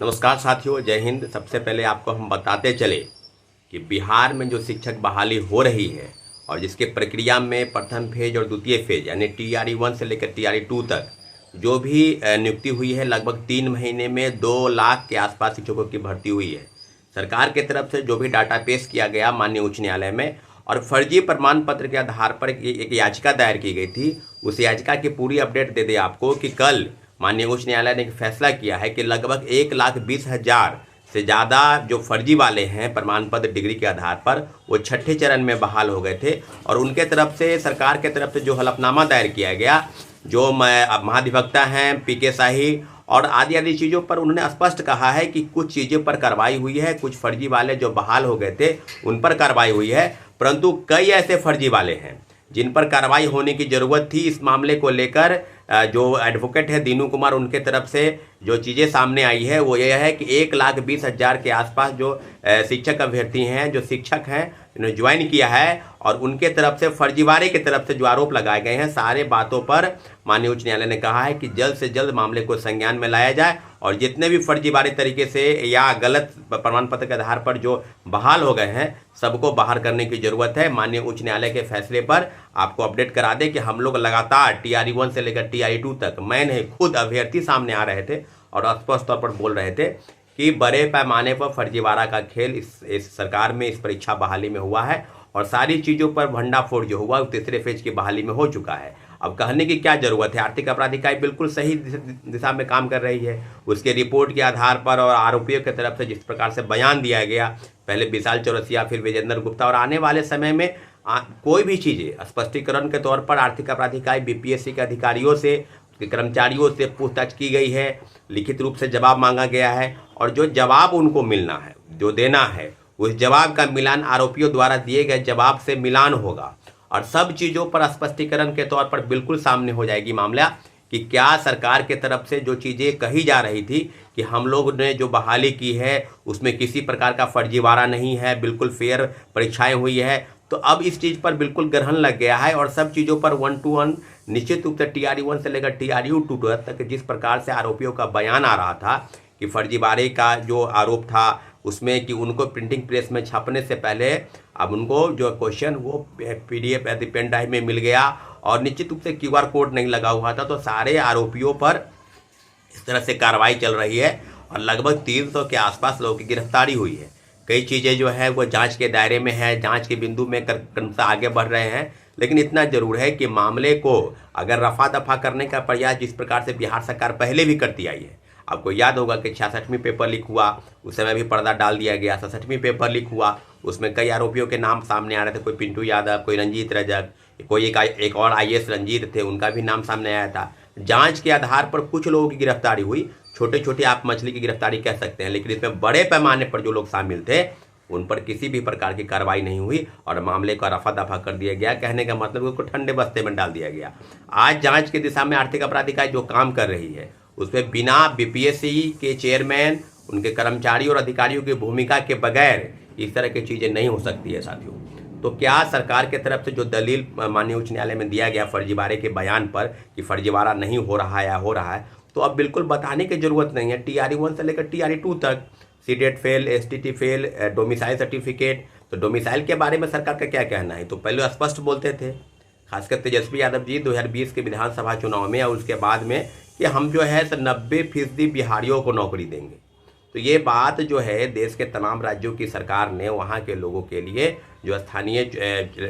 नमस्कार साथियों, जय हिंद। सबसे पहले आपको हम बताते चले कि बिहार में जो शिक्षक बहाली हो रही है और जिसके प्रक्रिया में प्रथम फेज और द्वितीय फेज यानी TRE 1 से लेकर TRE 2 तक जो भी नियुक्ति हुई है, लगभग 3 महीने में 2 लाख के आसपास शिक्षकों की भर्ती हुई है। सरकार की तरफ से जो भी डाटा पेश किया गया माननीय उच्च न्यायालय में और फर्जी प्रमाण पत्र के आधार पर एक याचिका दायर की गई थी, उस याचिका की पूरी अपडेट दे दें आपको कि कल माननीय उच्च न्यायालय ने एक फैसला किया है कि लगभग 1,20,000 से ज़्यादा जो फर्जी वाले हैं प्रमाण पत्र डिग्री के आधार पर, वो छठे चरण में बहाल हो गए थे। और उनके तरफ से, सरकार के तरफ से जो हलफनामा दायर किया गया, जो महाधिवक्ता हैं PK शाही और आदि आदि चीज़ों पर उन्होंने स्पष्ट कहा है कि कुछ चीज़ों पर कार्रवाई हुई है, कुछ फर्जी वाले जो बहाल हो गए थे उन पर कार्रवाई हुई है, परंतु कई ऐसे फर्जी वाले हैं जिन पर कार्रवाई होने की ज़रूरत थी। इस मामले को लेकर जो एडवोकेट है दीनू कुमार, उनके तरफ से जो चीज़ें सामने आई है वो ये है कि 1,20,000 के आसपास जो शिक्षक अभ्यर्थी हैं, जो शिक्षक हैं, इन्होंने ज्वाइन किया है और उनके तरफ से फर्जीवाड़े की तरफ से जो आरोप लगाए गए हैं, सारे बातों पर माननीय उच्च न्यायालय ने कहा है कि जल्द से जल्द मामले को संज्ञान में लाया जाए और जितने भी फर्जीवाड़े तरीके से या गलत प्रमाण पत्र के आधार पर जो बहाल हो गए हैं, सबको बाहर करने की ज़रूरत है। माननीय उच्च न्यायालय के फैसले पर आपको अपडेट करा दें कि हम लोग लगातार TRE 1 से लेकर TRE 2 तक, मैं नहीं, खुद अभ्यर्थी सामने आ रहे थे और स्पष्ट तौर पर बोल रहे थे कि बड़े पैमाने पर फर्जीवाड़ा का खेल इस सरकार में, इस परीक्षा बहाली में हुआ है और सारी चीज़ों पर भंडाफोड़ जो हुआ तीसरे फेज की बहाली में हो चुका है। अब कहने की क्या ज़रूरत है, आर्थिक अपराध इकाई बिल्कुल सही दिशा में काम कर रही है। उसके रिपोर्ट के आधार पर और आरोपियों की तरफ से जिस प्रकार से बयान दिया गया, पहले विशाल चौरसिया, फिर विजेंद्र गुप्ता, और आने वाले समय में कोई भी चीज़ें स्पष्टीकरण के तौर पर आर्थिक अपराध इकाई BPSC के अधिकारियों से, उसके कर्मचारियों से पूछताछ की गई है, लिखित रूप से जवाब मांगा गया है और जो जवाब उनको मिलना है, जो देना है, उस जवाब का मिलान आरोपियों द्वारा दिए गए जवाब से मिलान होगा और सब चीज़ों पर स्पष्टीकरण के तौर पर बिल्कुल सामने हो जाएगी मामला कि क्या सरकार के तरफ से जो चीज़ें कही जा रही थी कि हम लोग ने जो बहाली की है उसमें किसी प्रकार का फर्जीवाड़ा नहीं है, बिल्कुल फेयर परीक्षाएं हुई है। तो अब इस चीज़ पर बिल्कुल ग्रहण लग गया है और सब चीज़ों पर 1 to 1 निश्चित रूप से TRE 1 से लेकर TRE 2 तक जिस प्रकार से आरोपियों का बयान आ रहा था कि फर्जीवाड़े का जो आरोप था उसमें कि उनको प्रिंटिंग प्रेस में छापने से पहले अब उनको जो क्वेश्चन वो PDF पेन ड्राइव में मिल गया और निश्चित रूप से QR कोड नहीं लगा हुआ था। तो सारे आरोपियों पर इस तरह से कार्रवाई चल रही है और लगभग 300 के आसपास लोगों की गिरफ्तारी हुई है। कई चीज़ें जो है वो जांच के दायरे में है, जांच के बिंदु में क्रमशः आगे बढ़ रहे हैं, लेकिन इतना जरूर है कि मामले को अगर रफा दफा करने का प्रयास जिस प्रकार से बिहार सरकार पहले भी करती आई है, आपको याद होगा कि 66वीं पेपर लीक हुआ, उस समय भी पर्दा डाल दिया गया। 67वीं पेपर लीक हुआ, उसमें कई आरोपियों के नाम सामने आ रहे थे, कोई पिंटू यादव, कोई रंजीत रजक, कोई एक और IAS रंजीत थे, उनका भी नाम सामने आया था। जांच के आधार पर कुछ लोगों की गिरफ्तारी हुई, छोटे छोटे आप मछली की गिरफ्तारी कह सकते हैं, लेकिन इसमें बड़े पैमाने पर जो लोग शामिल थे उन पर किसी भी प्रकार की कार्रवाई नहीं हुई और मामले को रफा दफा कर दिया गया। कहने का मतलब उसको ठंडे बस्ते में डाल दिया गया। आज जांच की दिशा में आर्थिक अपराध इकाई जो काम कर रही है उसमें बिना BPSC के चेयरमैन, उनके कर्मचारियों और अधिकारियों की भूमिका के बगैर इस तरह की चीज़ें नहीं हो सकती है साथियों। तो क्या सरकार के तरफ से जो दलील माननीय उच्च न्यायालय में दिया गया फर्जीवाड़े के बयान पर कि फर्जीवाड़ा नहीं हो रहा है या हो रहा है, तो अब बिल्कुल बताने की ज़रूरत नहीं है। TRE 1 से लेकर TRE 2 तक CTET fail, STT fail, domicile certificate, तो डोमिसाइल के बारे में सरकार का क्या कहना है? तो पहले स्पष्ट बोलते थे, खासकर तेजस्वी यादव जी 2020 के विधानसभा चुनाव में और उसके बाद में, कि हम जो है 90% बिहारियों को नौकरी देंगे। तो ये बात जो है देश के तमाम राज्यों की सरकार ने वहाँ के लोगों के लिए जो स्थानीय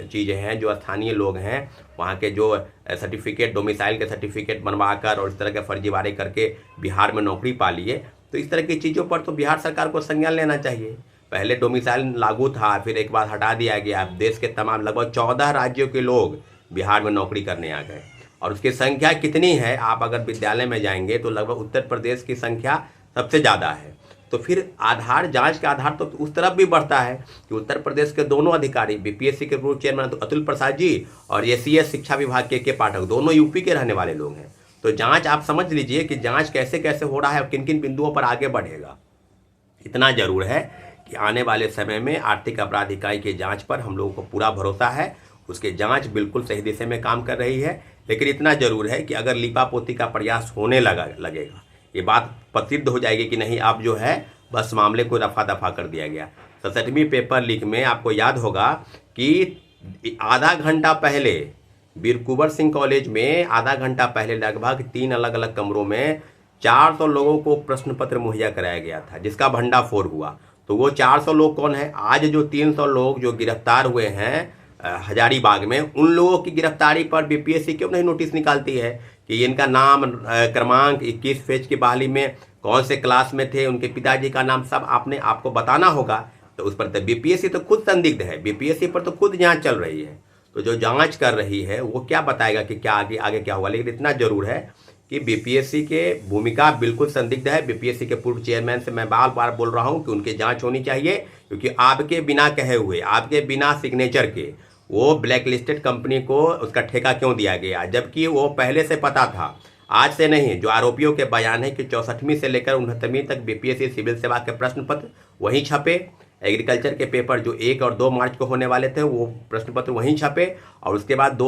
चीज़ें हैं, जो स्थानीय लोग हैं, वहाँ के जो सर्टिफिकेट, डोमिसाइल के सर्टिफिकेट बनवा कर और इस तरह के फर्जीवाड़े करके बिहार में नौकरी पा लिए। तो इस तरह की चीज़ों पर तो बिहार सरकार को संज्ञान लेना चाहिए। पहले डोमिसाइल लागू था, फिर एक बार हटा दिया गया। देश के तमाम लगभग 14 राज्यों के लोग बिहार में नौकरी करने आ गए और उसकी संख्या कितनी है, आप अगर विद्यालय में जाएंगे तो लगभग उत्तर प्रदेश की संख्या सबसे ज़्यादा है। तो फिर आधार, जांच का आधार तो उस तरफ भी बढ़ता है कि उत्तर प्रदेश के दोनों अधिकारी, BPSC के पूर्व चेयरमैन अतुल प्रसाद जी और SES शिक्षा विभाग के पाठक, दोनों यूपी के रहने वाले लोग हैं। तो जांच आप समझ लीजिए कि जांच कैसे कैसे हो रहा है और किन किन बिंदुओं पर आगे बढ़ेगा। इतना जरूर है कि आने वाले समय में आर्थिक अपराध इकाई की जांच पर हम लोगों को पूरा भरोसा है, उसकी जांच बिल्कुल सही दिशा में काम कर रही है। लेकिन इतना जरूर है कि अगर लीपापोती का प्रयास होने लगेगा, ये बात प्रसिद्ध हो जाएगी कि नहीं, अब जो है बस मामले को रफा दफा कर दिया गया। 67वीं पेपर लीक में आपको याद होगा कि आधा घंटा पहले वीर कुंवर सिंह कॉलेज में आधा घंटा पहले लगभग 3 अलग अलग कमरों में 400 लोगों को प्रश्न पत्र मुहैया कराया गया था, जिसका भंडाफोड़ हुआ। तो वो 400 लोग कौन है? आज जो 300 लोग जो गिरफ्तार हुए हैं हजारीबाग में, उन लोगों की गिरफ्तारी पर बीपीएससी क्यों नहीं नोटिस निकालती है कि इनका नाम, क्रमांक, 21 फेज की बहाली में कौन से क्लास में थे, उनके पिताजी का नाम, सब आपको बताना होगा। तो उस पर तो बीपीएससी तो खुद संदिग्ध है, बीपीएससी पर तो खुद जांच चल रही है। तो जो जांच कर रही है वो क्या बताएगा कि क्या आगे क्या होगा। लेकिन इतना जरूर है कि बीपीएससी के भूमिका बिल्कुल संदिग्ध है। बीपीएससी के पूर्व चेयरमैन से मैं बार बार बोल रहा हूं कि उनकी जांच होनी चाहिए, क्योंकि आपके बिना कहे हुए, आपके बिना सिग्नेचर के वो ब्लैक लिस्टेड कंपनी को उसका ठेका क्यों दिया गया, जबकि वो पहले से पता था। आज से नहीं, जो आरोपियों के बयान है कि 64वीं से लेकर 69वीं तक बीपीएससी सिविल सेवा के प्रश्न पत्र वहीं छपे, एग्रीकल्चर के पेपर जो 1 और 2 मार्च को होने वाले थे वो प्रश्न पत्र वहीं छपे, और उसके बाद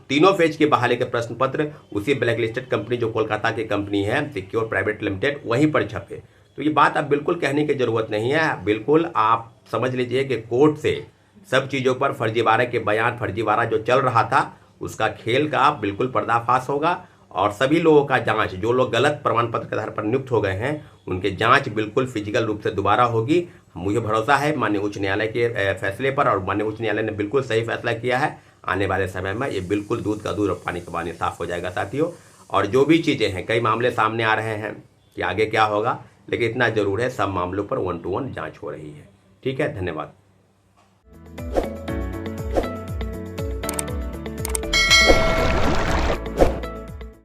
तीनों फेज के बहाली के प्रश्न पत्र उसी ब्लैक लिस्टेड कंपनी जो कोलकाता की कंपनी है सिक्योर प्राइवेट लिमिटेड, वहीं पर छपे। तो ये बात अब बिल्कुल कहने की जरूरत नहीं है। बिल्कुल आप समझ लीजिए कि कोर्ट से सब चीज़ों पर फर्जीवाड़ा के बयान, फर्जीवाड़ा जो चल रहा था उसका खेल का बिल्कुल पर्दाफाश होगा, और सभी लोगों का जांच, जो लोग गलत प्रमाण पत्र के आधार पर नियुक्त हो गए हैं उनके जांच बिल्कुल फिजिकल रूप से दोबारा होगी। मुझे भरोसा है माननीय उच्च न्यायालय के फैसले पर, और माननीय उच्च न्यायालय ने बिल्कुल सही फैसला किया है। आने वाले समय में ये बिल्कुल दूध का दूध और पानी का पानी साफ हो जाएगा साथियों। और जो भी चीज़ें हैं, कई मामले सामने आ रहे हैं कि आगे क्या होगा, लेकिन इतना जरूर है सब मामलों पर 1 to 1 जाँच हो रही है। ठीक है, धन्यवाद।